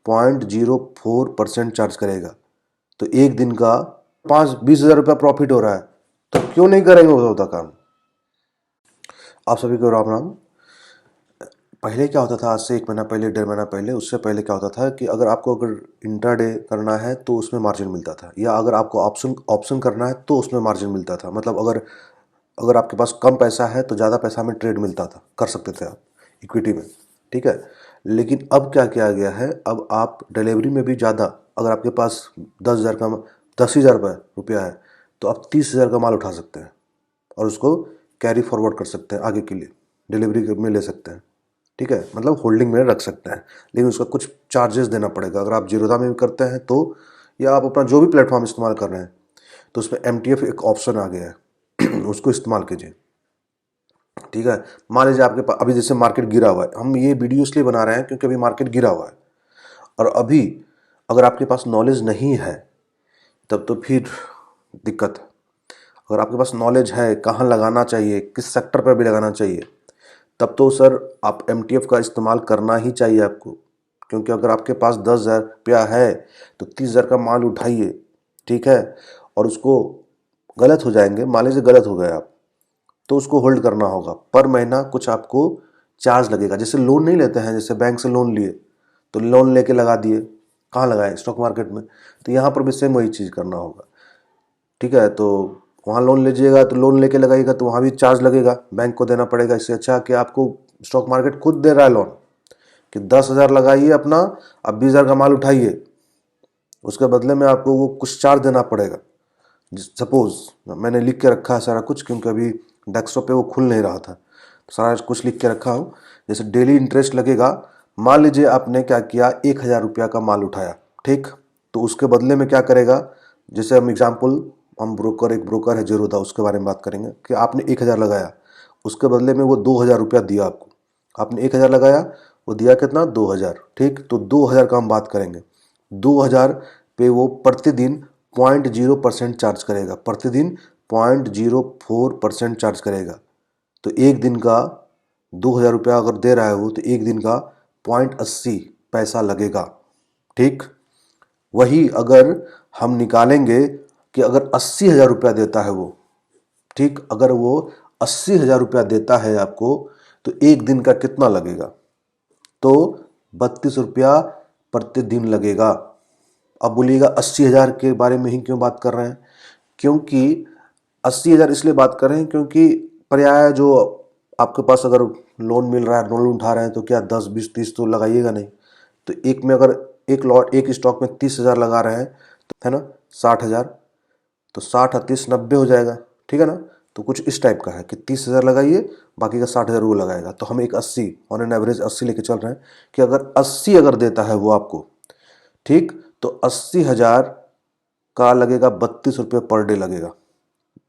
0.04% charge करेगा। तो एक दिन का 20,000 रुपया प्रॉफिट हो रहा है, तो क्यों नहीं करेंगे वो होता काम। आप सभी को राम राम। पहले क्या होता था, आज से 1 महीना पहले, 1.5 महीना पहले, उससे पहले क्या होता था कि अगर आपको इंट्राडे करना है तो उसमें मार्जिन मिलता था, या अगर आपको ऑप्शन करना है तो उसमें मार्जिन मिलता था। मतलब अगर आपके पास कम पैसा है तो ज़्यादा पैसा में ट्रेड मिलता था, कर सकते थे आप इक्विटी में, ठीक है। लेकिन अब क्या किया गया है, अब आप डिलीवरी में भी ज़्यादा, अगर आपके पास 10,000 का 10,000 रुपया है तो आप 30,000 का माल उठा सकते हैं और उसको कैरी फॉरवर्ड कर सकते हैं, आगे के लिए डिलीवरी में ले सकते हैं, ठीक है। मतलब होल्डिंग में रख सकते हैं, लेकिन उसका कुछ चार्जेस देना पड़ेगा। अगर आप जीरोधा में भी करते हैं तो, या आप अपना जो भी प्लेटफॉर्म इस्तेमाल कर रहे हैं, तो उसमें MTF एक ऑप्शन आ गया है उसको इस्तेमाल कीजिए, ठीक है। मान लीजिए आपके पास अभी जैसे मार्केट गिरा हुआ है, हम ये वीडियो इसलिए बना रहे हैं क्योंकि अभी मार्केट गिरा हुआ है, और अभी अगर आपके पास नॉलेज नहीं है तब तो फिर दिक्कत है। अगर आपके पास नॉलेज है कहाँ लगाना चाहिए, किस सेक्टर पर भी लगाना चाहिए, तब तो सर आप MTF का इस्तेमाल करना ही चाहिए आपको। क्योंकि अगर आपके पास 10,000 रुपया है तो 30,000 का माल उठाइए, ठीक है, और उसको गलत हो जाएंगे, मान लीजिए गलत हो गए आप, तो उसको होल्ड करना होगा। पर महीना कुछ आपको चार्ज लगेगा। जैसे लोन नहीं लेते हैं, जैसे बैंक से लोन लिए तो लोन लेके लगा दिए, कहाँ लगाए, स्टॉक मार्केट में, तो यहाँ पर भी सेम वही चीज़ करना होगा, ठीक है। तो वहाँ लोन लीजिएगा तो लोन लेके लगाइएगा तो वहाँ भी चार्ज लगेगा, बैंक को देना पड़ेगा। इससे अच्छा कि आपको स्टॉक मार्केट खुद दे रहा है लोन कि 10,000 लगाइए अपना, अब 20,000 का माल उठाइए, उसके बदले में आपको वो कुछ चार्ज देना पड़ेगा। सपोज मैंने लिख के रखा है सारा कुछ, क्योंकि अभी डेस्कटॉप पे वो खुल नहीं रहा था, तो सारा कुछ लिख के रखा हूँ। जैसे डेली इंटरेस्ट लगेगा, मान लीजिए आपने क्या किया, 1,000 रुपया का माल उठाया, ठीक, तो उसके बदले में क्या करेगा, जैसे हम एग्जाम्पल, हम एक ब्रोकर है जीरोधा, उसके बारे में बात करेंगे कि आपने 1,000 लगाया, उसके बदले में वो 2,000 रुपया दिया आपको। आपने 1,000 लगाया, वो दिया कितना, 2,000, ठीक। तो 2,000 का हम बात करेंगे, 2,000 पे वो प्रतिदिन 0.0% चार्ज करेगा, प्रतिदिन 0.04% चार्ज करेगा। तो एक दिन का 2,000 रुपया अगर दे रहा है वो, तो एक दिन का 0.80 पैसा लगेगा, ठीक। वही अगर हम निकालेंगे कि अगर 80,000 रुपया देता है वो, ठीक, अगर वो 80,000 रुपया देता है आपको, तो एक दिन का कितना लगेगा, तो 32 रुपया प्रतिदिन लगेगा। अब बोलिएगा 80,000 के बारे में ही क्यों बात कर रहे हैं, क्योंकि 80,000 इसलिए बात कर रहे हैं क्योंकि पर्याय जो आपके पास अगर लोन मिल रहा है, लोन उठा रहे हैं, तो क्या 10, 20, 30 तो लगाइएगा नहीं। तो एक में अगर एक स्टॉक में 30,000 लगा रहे हैं, तो है ना 60,000, तो 60 और 30 90 हो जाएगा, ठीक है ना। तो कुछ इस टाइप का है कि 30,000 लगाइए, बाकी का 60,000 वो लगाएगा। तो हम एक 80 ऑन एन एवरेज 80 लेके चल रहे हैं कि अगर 80 अगर देता है वो आपको, ठीक, तो 80,000 का लगेगा 32 रुपये पर डे लगेगा।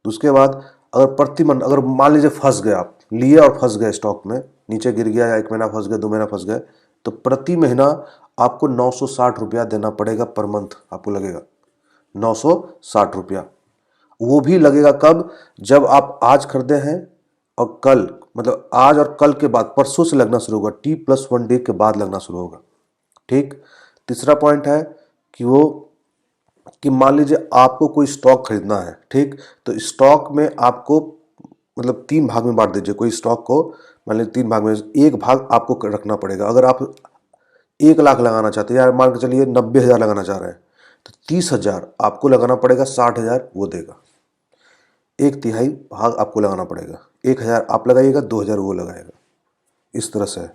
उसके बाद अगर प्रति मन, अगर मान लीजिए फंस गए, आप लिए और फंस गए स्टॉक में, नीचे गिर गया, या 1 महीना फंस गए, 2 महीना फंस गए, तो प्रति महीना आपको 960 रुपया देना पड़ेगा पर मंथ, आपको लगेगा 960 रुपया। वो भी लगेगा कब, जब आप आज खरीदे हैं और कल, मतलब आज और कल के बाद, परसों से लगना शुरू होगा, T+1 डे के बाद लगना शुरू होगा, ठीक। तीसरा पॉइंट है कि वो, कि मान लीजिए आपको कोई स्टॉक खरीदना है, ठीक, तो स्टॉक में आपको, मतलब 3 भाग में बांट दीजिए कोई स्टॉक को, मान लीजिए 3 भाग में, एक भाग आपको रखना पड़ेगा। अगर आप 1 लाख लगाना चाहते हैं, या मान के चलिए 90,000 लगाना चाह रहे हैं, तो 30,000 आपको लगाना पड़ेगा, 60,000 वो देगा, 1/3 भाग आपको लगाना पड़ेगा। 1,000 आप लगाइएगा, 2,000 वो लगाएगा, इस तरह से,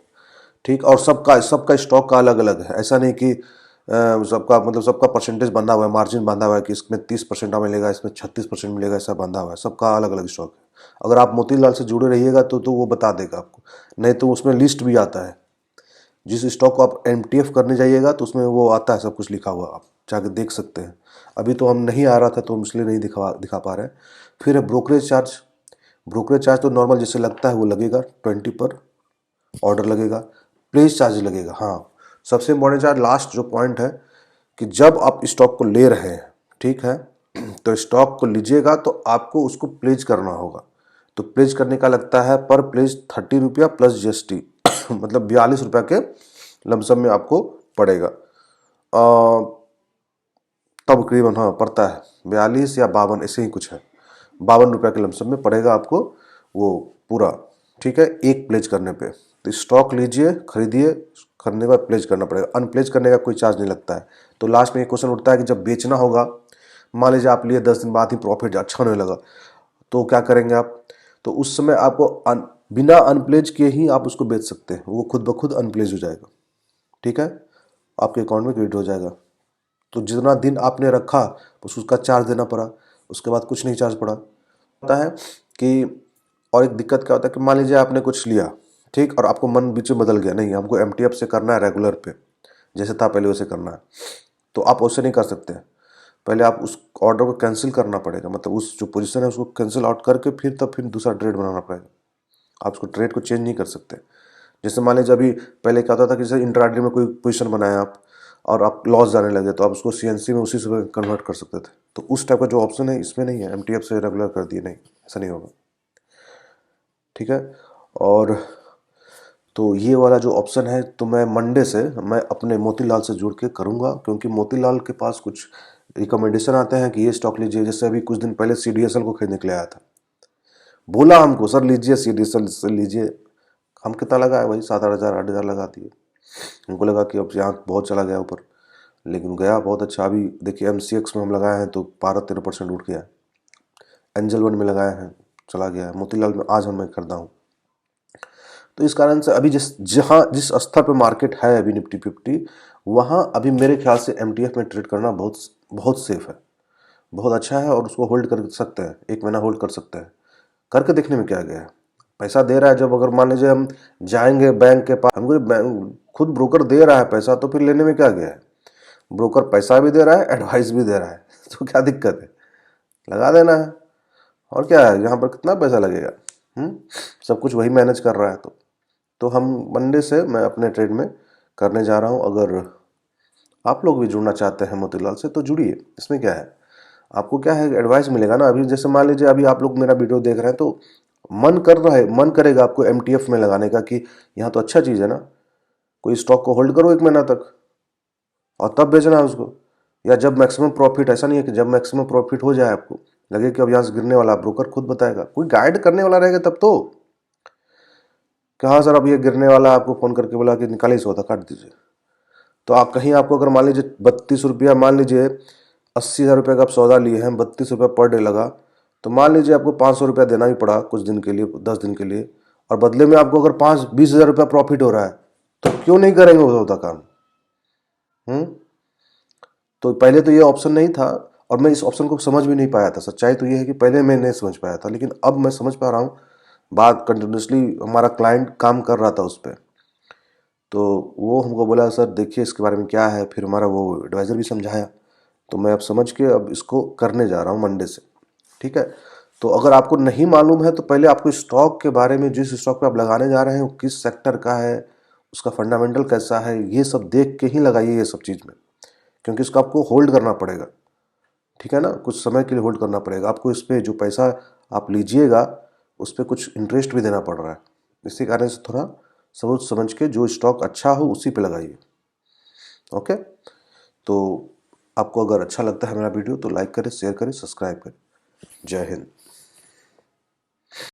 ठीक। और सबका स्टॉक का अलग अलग है, ऐसा नहीं कि सबका, मतलब सबका परसेंटेज बंधा हुआ है, मार्जिन बंधा हुआ है कि इसमें 30% मिलेगा, इसमें 36% मिलेगा, ऐसा बंधा हुआ है, सबका अलग अलग स्टॉक है। अगर आप मोतीलाल से जुड़े रहिएगा तो वो बता देगा आपको, नहीं तो उसमें लिस्ट भी आता है। जिस स्टॉक को आप MTF करने जाइएगा तो उसमें वो आता है, सब कुछ लिखा हुआ, आप जाके देख सकते हैं। अभी तो हम नहीं आ रहा था तो हम इसलिए नहीं दिखा पा रहे हैं। फिर है ब्रोकरेज चार्ज। ब्रोकरेज चार्ज तो नॉर्मल जैसे लगता है वो लगेगा, 20 पर ऑर्डर लगेगा। प्लेस चार्ज लगेगा, हाँ, सबसे इम्पोर्टेंट चार्ज, लास्ट जो पॉइंट है, कि जब आप स्टॉक को ले रहे हैं, ठीक है, तो स्टॉक को लीजिएगा तो आपको उसको प्लेज करना होगा। तो प्लेज करने का लगता है पर प्लेज 30 रुपया प्लस GST मतलब 42 रुपया के लमसम में आपको पड़ेगा, तब करीबन हाँ पड़ता है 42 या 52 ऐसे ही कुछ है, 52 रुपये के लमसम में पड़ेगा आपको वो पूरा। ठीक है, एक प्लेज करने पे। तो स्टॉक लीजिए, खरीदिए, खरीदने के बाद प्लेज करना पड़ेगा। अनप्लेज करने का कोई चार्ज नहीं लगता है। तो लास्ट में ये क्वेश्चन उठता है कि जब बेचना होगा, मान लीजिए आप लिए 10 दिन बाद ही प्रॉफिट अच्छा होने लगा, तो क्या करेंगे आप? तो उस समय आपको बिना अनप्लेज किए ही आप उसको बेच सकते हैं, वो खुद ब खुद अनप्लेज हो जाएगा। ठीक है, आपके अकाउंट में क्रेडिट हो जाएगा। तो जितना दिन आपने रखा बस उसका चार्ज देना पड़ा, उसके बाद कुछ नहीं चार्ज पड़ा। होता है कि और एक दिक्कत क्या होता है कि मान लीजिए आपने कुछ लिया, ठीक, और आपको मन बीच में बदल गया, नहीं हमको एमटीएफ से करना है रेगुलर पे, जैसे था पहले वैसे करना है, तो आप वैसे नहीं कर सकते। पहले आप उस ऑर्डर को कैंसिल करना पड़ेगा, मतलब उस जो पोजीशन है उसको कैंसिल आउट करके फिर दूसरा ट्रेड बनाना पड़ेगा। आप उसको ट्रेड को चेंज नहीं कर सकते। जैसे मान लीजिए अभी पहले क्या होता था कि जैसे इंट्राडे में कोई पोजीशन बनाया आप और आप लॉस जाने लगे, तो आप उसको सीएनसी में उसी से कन्वर्ट कर सकते थे। तो उस टाइप का जो ऑप्शन है इसमें नहीं है, एमटीएफ से रेगुलर कर दिए, नहीं ऐसा नहीं होगा। ठीक है, और तो ये वाला जो ऑप्शन है तो मैं मंडे से मैं अपने मोतीलाल से जुड़ के करूँगा, क्योंकि मोतीलाल के पास कुछ रिकमेंडेशन आते हैं कि ये स्टॉक लीजिए। जैसे अभी कुछ दिन पहले सीडीएसएल को खरीदने के लिए आया था, बोला हमको सर लीजिए सीडीएसएल से लीजिए। हम कितना लगा है वही 7-8 हज़ार 8 हज़ार लगा दिए। हमको लगा कि अब यहाँ बहुत चला गया ऊपर, लेकिन गया बहुत अच्छा। अभी देखिए एमसीएक्स में हम लगाए हैं तो 12-13% उठ गया। एंजल वन में लगाए हैं, चला गया है। मोतीलाल में आज मैं खरीदा हूँ। तो इस कारण से अभी जिस स्तर पे मार्केट है अभी निफ्टी 50, वहाँ अभी मेरे ख्याल से एमटीएफ में ट्रेड करना बहुत बहुत सेफ है, बहुत अच्छा है। और उसको होल्ड कर सकते हैं, 1 महीना होल्ड कर सकते हैं। करके देखने में क्या गया है, पैसा दे रहा है। जब अगर मान लीजिए हम जाएंगे बैंक के पास, हमको खुद ब्रोकर दे रहा है पैसा, तो फिर लेने में क्या गया है? ब्रोकर पैसा भी दे रहा है, एडवाइस भी दे रहा है तो क्या दिक्कत है, लगा देना है। और क्या है, यहाँ पर कितना पैसा लगेगा, सब कुछ वही मैनेज कर रहा है। तो हम मंडे से मैं अपने ट्रेड में करने जा रहा हूँ। अगर आप लोग भी जुड़ना चाहते हैं मोतीलाल से तो जुड़िए, इसमें क्या है, आपको क्या है एडवाइस मिलेगा ना। अभी जैसे मान लीजिए अभी आप लोग मेरा वीडियो देख रहे हैं तो मन करेगा आपको एमटीएफ में लगाने का कि यहाँ तो अच्छा चीज़ है ना, कोई स्टॉक को होल्ड करो 1 महीना तक और तब बेचना है उसको। या जब मैक्सिमम प्रॉफिट, ऐसा नहीं है कि जब मैक्सिमम प्रॉफिट हो जाए आपको लगे कि अब यहाँ से गिरने वाला, ब्रोकर खुद बताएगा, कोई गाइड करने वाला रहेगा तब तो। कि हाँ सर अब ये गिरने वाला, आपको फ़ोन करके बोला कि निकालिए सौदा काट दीजिए, तो आप कहीं आपको अगर मान लीजिए 32 रुपया, मान लीजिए 80,000 रुपये का आप सौदा लिए हैं, 32 रुपये पर डे लगा, तो मान लीजिए आपको 500 रुपया देना ही पड़ा कुछ दिन के लिए, 10 दिन के लिए, और बदले में आपको अगर 20,000 रुपया प्रॉफिट हो रहा है, तो क्यों नहीं करेंगे वो सौदा काम? तो पहले तो ये ऑप्शन नहीं था और मैं इस ऑप्शन को समझ भी नहीं पाया था। सच्चाई तो ये है कि पहले मैं नहीं समझ पाया था, लेकिन अब मैं समझ पा रहा हूँ। बात कंटिन्यूसली हमारा क्लाइंट काम कर रहा था उस पर, तो वो हमको बोला सर देखिए इसके बारे में क्या है, फिर हमारा वो एडवाइज़र भी समझाया, तो मैं अब समझ के अब इसको करने जा रहा हूँ मंडे से। ठीक है, तो अगर आपको नहीं मालूम है तो पहले आपको स्टॉक के बारे में, जिस स्टॉक पे आप लगाने जा रहे हैं वो किस सेक्टर का है, उसका फंडामेंटल कैसा है, ये सब देख के ही लगाइए ये सब चीज़ में, क्योंकि इसको आपको होल्ड करना पड़ेगा। ठीक है ना, कुछ समय के लिए होल्ड करना पड़ेगा आपको। इस पर जो पैसा आप लीजिएगा उस पर कुछ इंटरेस्ट भी देना पड़ रहा है। इसी कारण से थोड़ा सोच समझ के जो स्टॉक अच्छा हो उसी पे लगाइए। ओके, तो आपको अगर अच्छा लगता है मेरा वीडियो तो लाइक करें, शेयर करें, सब्सक्राइब करें। जय हिंद।